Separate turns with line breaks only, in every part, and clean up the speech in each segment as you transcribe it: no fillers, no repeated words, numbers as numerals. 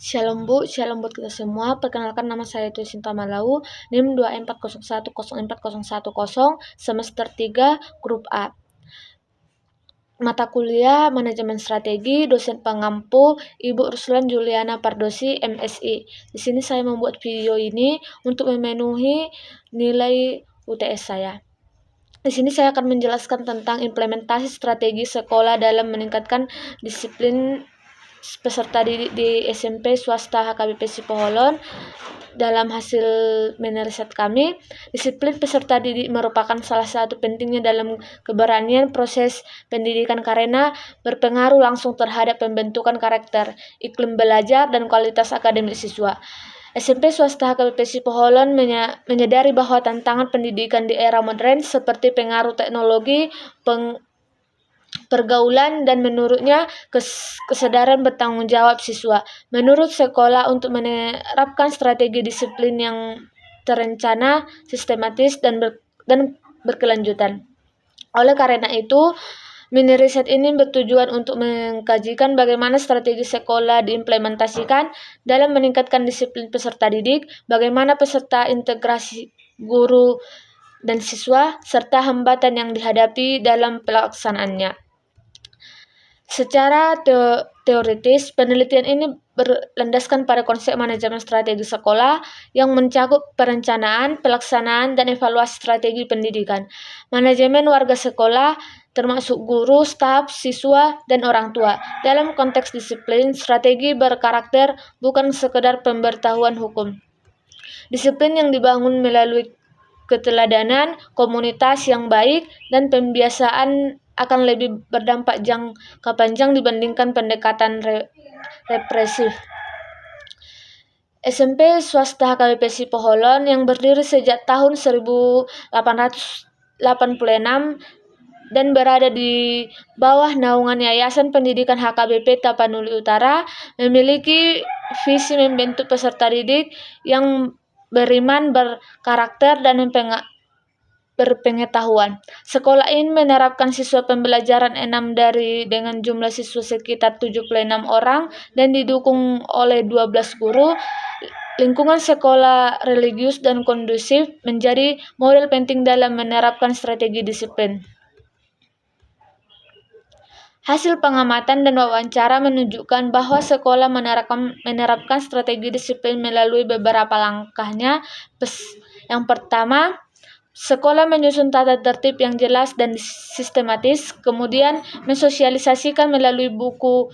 Shalom Bu, shalom buat kita semua. Perkenalkan, nama saya itu Sinta Malau, NIM 24010410, semester 3, grup A. Mata kuliah Manajemen Strategi, dosen pengampu Ibu Ruslan Juliana Pardosi, MSI. Di sini saya membuat video ini untuk memenuhi nilai UTS saya. Di sini saya akan menjelaskan tentang implementasi strategi sekolah dalam meningkatkan disiplin peserta didik di SMP swasta HKBP Sipoholon. Dalam hasil riset kami, disiplin peserta didik merupakan salah satu pentingnya dalam keberanian proses pendidikan karena berpengaruh langsung terhadap pembentukan karakter, iklim belajar, dan kualitas akademik siswa. SMP swasta HKBP Sipoholon menyadari bahwa tantangan pendidikan di era modern seperti pengaruh teknologi, pergaulan, dan menurutnya kesadaran bertanggung jawab siswa. Menurut sekolah, untuk menerapkan strategi disiplin yang terencana, sistematis, dan berkelanjutan. Oleh karena itu, mini riset ini bertujuan untuk mengkajikan bagaimana strategi sekolah diimplementasikan dalam meningkatkan disiplin peserta didik, bagaimana peserta integrasi guru dan siswa, serta hambatan yang dihadapi dalam pelaksanaannya. Secara teoritis, penelitian ini berlandaskan pada konsep manajemen strategi sekolah yang mencakup perencanaan, pelaksanaan, dan evaluasi strategi pendidikan. Manajemen warga sekolah, termasuk guru, staf, siswa, dan orang tua. Dalam konteks disiplin, strategi berkarakter bukan sekedar pemberitahuan hukum. Disiplin yang dibangun melalui keteladanan, komunitas yang baik, dan pembiasaan akan lebih berdampak jangka panjang dibandingkan pendekatan represif. SMP swasta HKBP Sipoholon yang berdiri sejak tahun 1886 dan berada di bawah naungan Yayasan Pendidikan HKBP Tapanuli Utara memiliki visi membentuk peserta didik yang beriman, berkarakter, dan berpengetahuan. Sekolah ini menerapkan siswa pembelajaran 6 dengan jumlah siswa sekitar 76 orang dan didukung oleh 12 guru. Lingkungan sekolah religius dan kondusif menjadi model penting dalam menerapkan strategi disiplin. Hasil pengamatan dan wawancara menunjukkan bahwa sekolah menerapkan strategi disiplin melalui beberapa langkahnya. Yang pertama, sekolah menyusun tata tertib yang jelas dan sistematis, kemudian mensosialisasikan melalui buku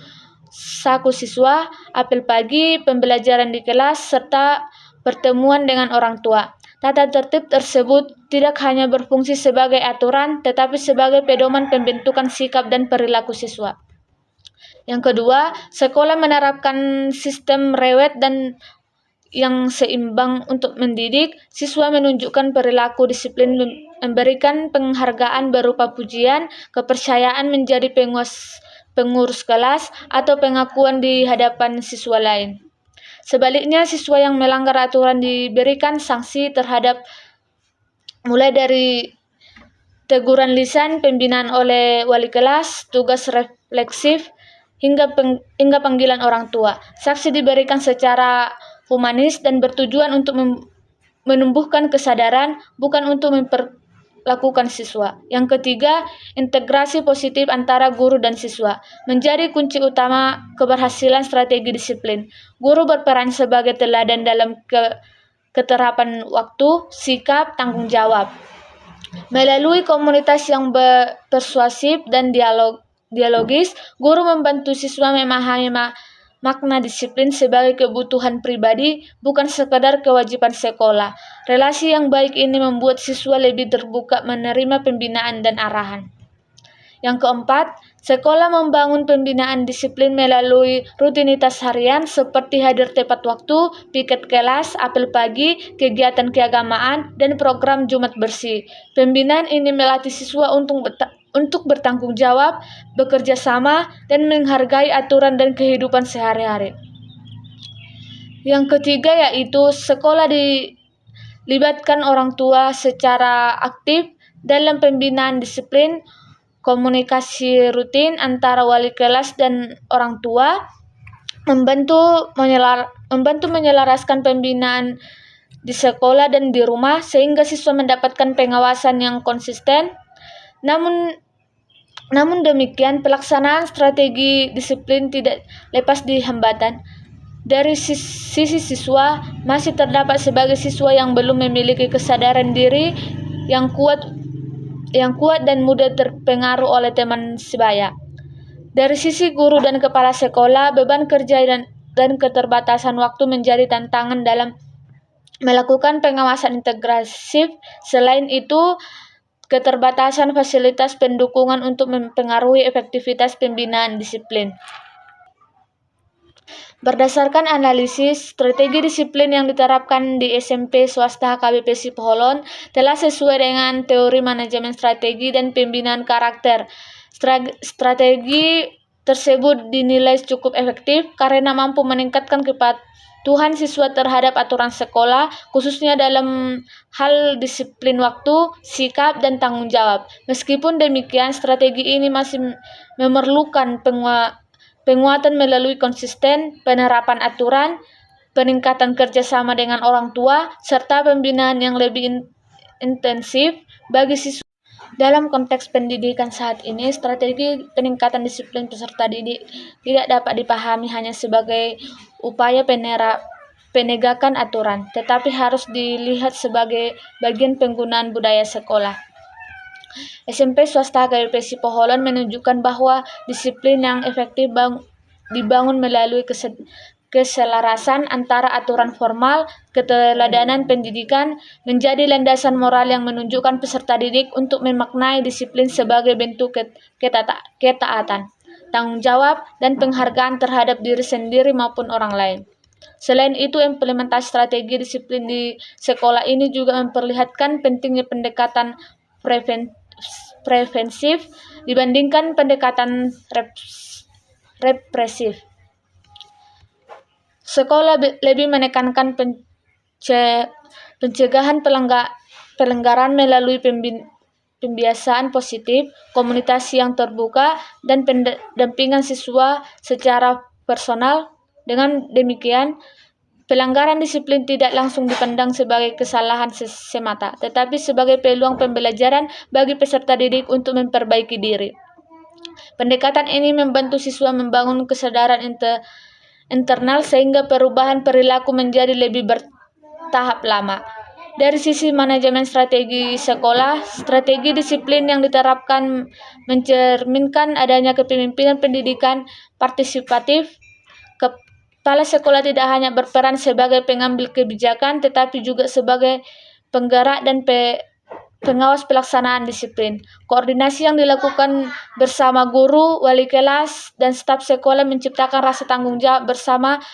saku siswa, apel pagi, pembelajaran di kelas, serta pertemuan dengan orang tua. Tata tertib tersebut tidak hanya berfungsi sebagai aturan, tetapi sebagai pedoman pembentukan sikap dan perilaku siswa. Yang kedua, sekolah menerapkan sistem reward dan yang seimbang untuk mendidik. Siswa menunjukkan perilaku disiplin, memberikan penghargaan berupa pujian, kepercayaan menjadi pengurus kelas, atau pengakuan di hadapan siswa lain. Sebaliknya, siswa yang melanggar aturan diberikan sanksi terhadap mulai dari teguran lisan, pembinaan oleh wali kelas, tugas refleksif, hingga panggilan orang tua. Sanksi diberikan secara humanis dan bertujuan untuk menumbuhkan kesadaran, bukan untuk memperlakukan siswa. Yang ketiga, integrasi positif antara guru dan siswa menjadi kunci utama keberhasilan strategi disiplin. Guru berperan sebagai teladan dalam keterapan waktu, sikap, tanggung jawab. Melalui komunitas yang persuasif dan dialogis, guru membantu siswa memahami makna disiplin sebagai kebutuhan pribadi, bukan sekadar kewajiban sekolah. Relasi yang baik ini membuat siswa lebih terbuka menerima pembinaan dan arahan. Yang keempat, sekolah membangun pembinaan disiplin melalui rutinitas harian seperti hadir tepat waktu, piket kelas, apel pagi, kegiatan keagamaan, dan program Jumat bersih. Pembinaan ini melatih siswa untuk bertanggung jawab, bekerja sama, dan menghargai aturan dan kehidupan sehari-hari. Yang ketiga yaitu sekolah dilibatkan orang tua secara aktif dalam pembinaan disiplin, komunikasi rutin antara wali kelas dan orang tua, membantu menyelaraskan pembinaan di sekolah dan di rumah sehingga siswa mendapatkan pengawasan yang konsisten. Namun demikian, pelaksanaan strategi disiplin tidak lepas di hambatan. Dari sisi siswa, masih terdapat sebagai siswa yang belum memiliki kesadaran diri yang kuat dan mudah terpengaruh oleh teman sebaya. Dari sisi guru dan kepala sekolah, beban kerja dan keterbatasan waktu menjadi tantangan dalam melakukan pengawasan integrasif. Selain itu, keterbatasan fasilitas pendukungan untuk mempengaruhi efektivitas pembinaan disiplin. Berdasarkan analisis, strategi disiplin yang diterapkan di SMP swasta HKBP Sipoholon telah sesuai dengan teori manajemen strategi dan pembinaan karakter. Strategi tersebut dinilai cukup efektif karena mampu meningkatkan kepatuhan siswa terhadap aturan sekolah, khususnya dalam hal disiplin waktu, sikap, dan tanggung jawab. Meskipun demikian, strategi ini masih memerlukan penguatan melalui konsisten penerapan aturan, peningkatan kerjasama dengan orang tua, serta pembinaan yang lebih intensif bagi siswa. Dalam konteks pendidikan saat ini, strategi peningkatan disiplin peserta didik tidak dapat dipahami hanya sebagai upaya penegakan aturan, tetapi harus dilihat sebagai bagian penggunaan budaya sekolah. SMP swasta HKBP Sipoholon menunjukkan bahwa disiplin yang efektif dibangun melalui keselarasan antara aturan formal, keteladanan pendidikan, menjadi landasan moral yang menunjukkan peserta didik untuk memaknai disiplin sebagai bentuk ketaatan, tanggung jawab, dan penghargaan terhadap diri sendiri maupun orang lain. Selain itu, implementasi strategi disiplin di sekolah ini juga memperlihatkan pentingnya pendekatan preventif dibandingkan pendekatan represif. Sekolah lebih menekankan pencegahan pelanggaran melalui pembiasaan positif, komunikasi yang terbuka, dan pendampingan siswa secara personal. Dengan demikian, pelanggaran disiplin tidak langsung dipandang sebagai kesalahan semata, tetapi sebagai peluang pembelajaran bagi peserta didik untuk memperbaiki diri. Pendekatan ini membantu siswa membangun kesadaran internal sehingga perubahan perilaku menjadi lebih bertahap lama. Dari sisi manajemen strategi sekolah, strategi disiplin yang diterapkan mencerminkan adanya kepemimpinan pendidikan partisipatif. Kepala sekolah tidak hanya berperan sebagai pengambil kebijakan, tetapi juga sebagai penggerak dan pengawas pelaksanaan disiplin. Koordinasi yang dilakukan bersama guru, wali kelas, dan staf sekolah menciptakan rasa tanggung jawab bersama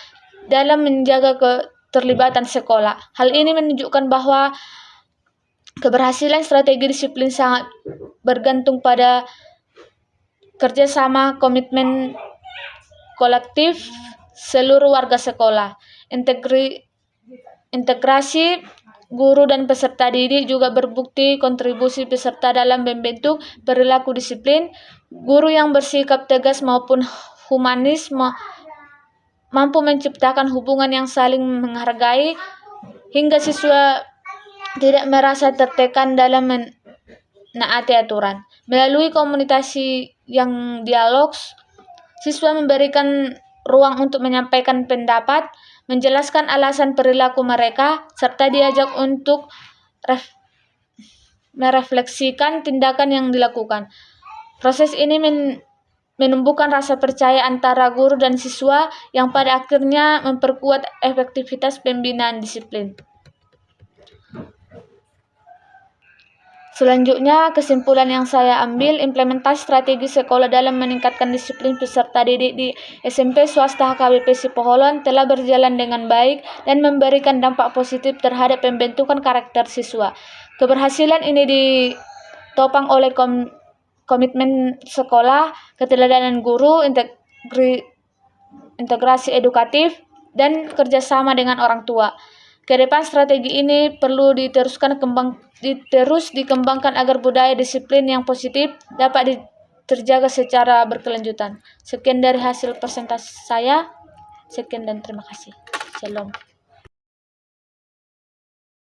dalam menjaga keterlibatan sekolah. Hal ini menunjukkan bahwa keberhasilan strategi disiplin sangat bergantung pada kerjasama komitmen kolektif seluruh warga sekolah. Integrasi guru dan peserta didik juga berbukti kontribusi peserta dalam membentuk perilaku disiplin. Guru yang bersikap tegas maupun humanis mampu menciptakan hubungan yang saling menghargai hingga siswa tidak merasa tertekan dalam menaati aturan. Melalui komunikasi yang dialog, siswa memberikan ruang untuk menyampaikan pendapat, menjelaskan alasan perilaku mereka, serta diajak untuk merefleksikan tindakan yang dilakukan. Proses ini menumbuhkan rasa percaya antara guru dan siswa yang pada akhirnya memperkuat efektivitas pembinaan disiplin. Selanjutnya, kesimpulan yang saya ambil, implementasi strategi sekolah dalam meningkatkan disiplin peserta didik di SMP swasta HKBP Sipoholon telah berjalan dengan baik dan memberikan dampak positif terhadap pembentukan karakter siswa. Keberhasilan ini ditopang oleh komitmen sekolah, keteladanan guru, integrasi edukatif, dan kerjasama dengan orang tua. Ke depan strategi ini perlu terus dikembangkan agar budaya disiplin yang positif dapat terjaga secara berkelanjutan. Sekian dari hasil presentasi saya. Sekian dan terima kasih. Shalom.